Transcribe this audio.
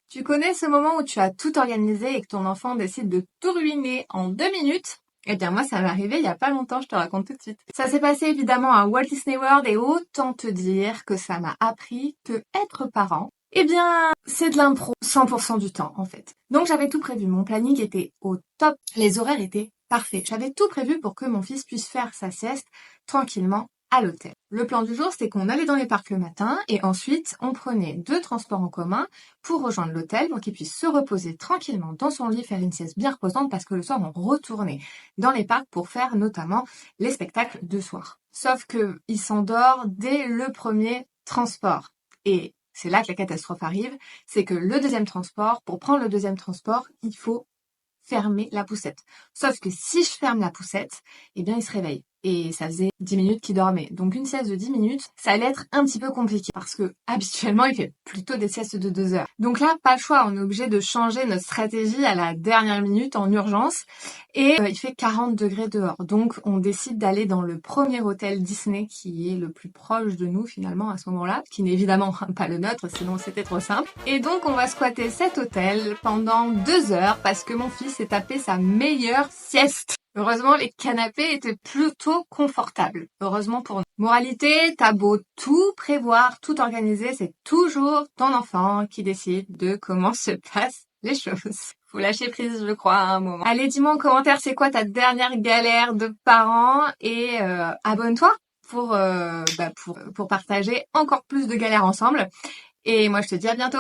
Tu connais ce moment où tu as tout organisé et que ton enfant décide de tout ruiner en 2 minutes? Eh bien moi ça m'est arrivé il y a pas longtemps, je te raconte tout de suite. Ça s'est passé évidemment à Walt Disney World et autant te dire que ça m'a appris que être parent, eh bien c'est de l'impro 100% du temps en fait. Donc j'avais tout prévu, mon planning était au top, les horaires étaient parfaits. J'avais tout prévu pour que mon fils puisse faire sa sieste tranquillement à l'hôtel. Le plan du jour, c'était qu'on allait dans les parcs le matin et ensuite on prenait 2 transports en commun pour rejoindre l'hôtel pour qu'il puisse se reposer tranquillement dans son lit, faire une sieste bien reposante parce que le soir on retournait dans les parcs pour faire notamment les spectacles de soir. Sauf que il s'endort dès le premier transport et c'est là que la catastrophe arrive, c'est que le deuxième transport, pour prendre le deuxième transport, il faut fermer la poussette. Sauf que si je ferme la poussette, eh bien il se réveille. Et ça faisait 10 minutes qu'il dormait. Donc une sieste de 10 minutes, ça allait être un petit peu compliqué parce que habituellement il fait plutôt des siestes de 2 heures. Donc là, pas le choix, on est obligé de changer notre stratégie à la dernière minute en urgence et il fait 40 degrés dehors. Donc on décide d'aller dans le premier hôtel Disney qui est le plus proche de nous finalement à ce moment-là, qui n'est évidemment pas le nôtre, sinon c'était trop simple. Et donc on va squatter cet hôtel pendant 2 heures parce que mon fils s'est tapé sa meilleure sieste. Heureusement, les canapés étaient plutôt confortables. Heureusement pour nous. Moralité, t'as beau tout prévoir, tout organiser, c'est toujours ton enfant qui décide de comment se passent les choses. Faut lâcher prise, je crois, à un moment. Allez, dis-moi en commentaire, c'est quoi ta dernière galère de parents et abonne-toi pour partager encore plus de galères ensemble. Et moi, je te dis à bientôt.